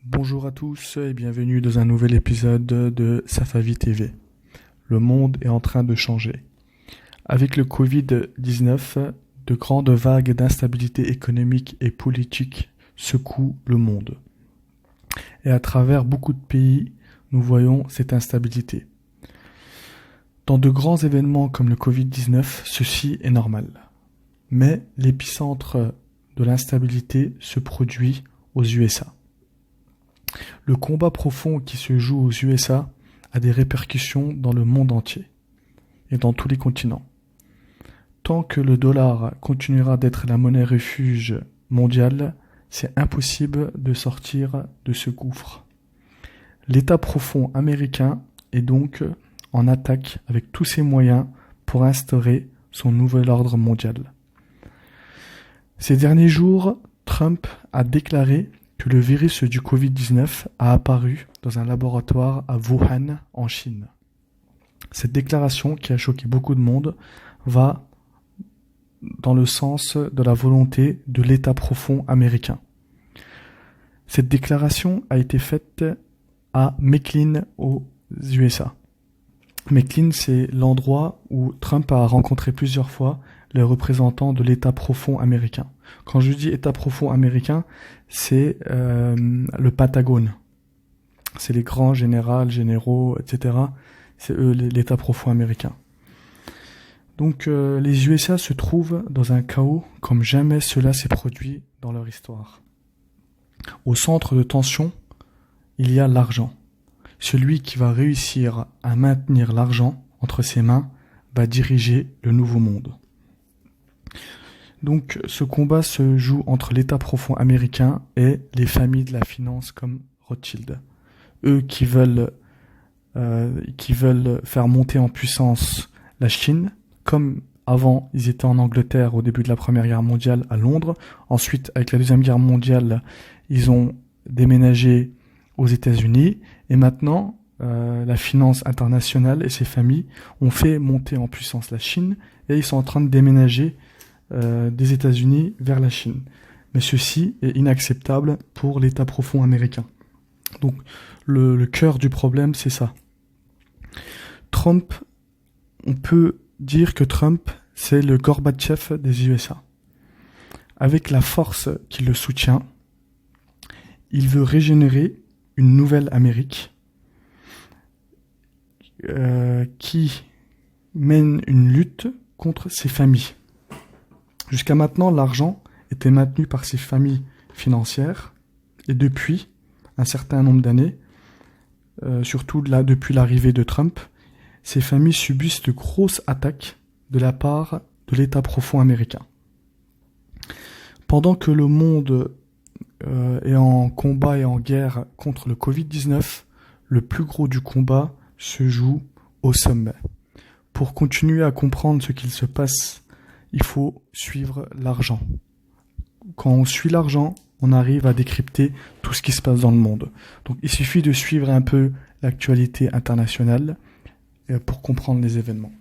Bonjour à tous et bienvenue dans un nouvel épisode de Safavi TV. Le monde est en train de changer. Avec le Covid-19, de grandes vagues d'instabilité économique et politique secouent le monde. Et à travers beaucoup de pays, nous voyons cette instabilité. Dans de grands événements comme le Covid-19, ceci est normal. Mais l'épicentre de l'instabilité se produit aux USA. Le combat profond qui se joue aux USA a des répercussions dans le monde entier et dans tous les continents. Tant que le dollar continuera d'être la monnaie refuge mondiale, c'est impossible de sortir de ce gouffre. L'État profond américain est donc en attaque avec tous ses moyens pour instaurer son nouvel ordre mondial. Ces derniers jours, Trump a déclaré que le virus du Covid-19 a apparu dans un laboratoire à Wuhan, en Chine. Cette déclaration, qui a choqué beaucoup de monde, va dans le sens de la volonté de l'État profond américain. Cette déclaration a été faite à McAllen, aux USA. McAllen, c'est l'endroit où Trump a rencontré plusieurs fois les représentants de l'État profond américain. Quand je dis État profond américain, c'est le Pentagone. C'est les grands généraux, etc. C'est eux l'État profond américain. Donc les USA se trouvent dans un chaos comme jamais cela s'est produit dans leur histoire. Au centre de tension, il y a l'argent. Celui qui va réussir à maintenir l'argent entre ses mains va diriger le nouveau monde. Donc ce combat se joue entre l'État profond américain et les familles de la finance comme Rothschild. Eux qui veulent faire monter en puissance la Chine, comme avant ils étaient en Angleterre au début de la Première Guerre mondiale à Londres. Ensuite, avec la Deuxième Guerre mondiale, ils ont déménagé aux États-Unis. Et maintenant, la finance internationale et ses familles ont fait monter en puissance la Chine et ils sont en train de déménager des États-Unis vers la Chine. Mais ceci est inacceptable pour l'État profond américain. Donc le cœur du problème, c'est ça. Trump, on peut dire que Trump, c'est le Gorbatchev des USA. Avec la force qui le soutient, il veut régénérer une nouvelle Amérique qui mène une lutte contre ses familles. Jusqu'à maintenant, l'argent était maintenu par ces familles financières et depuis un certain nombre d'années, surtout là depuis l'arrivée de Trump, ces familles subissent de grosses attaques de la part de l'État profond américain. Pendant que le monde est en combat et en guerre contre le Covid-19, le plus gros du combat se joue au sommet. Pour continuer à comprendre ce qu'il se passe, il faut suivre l'argent. Quand on suit l'argent, on arrive à décrypter tout ce qui se passe dans le monde. Donc il suffit de suivre un peu l'actualité internationale pour comprendre les événements.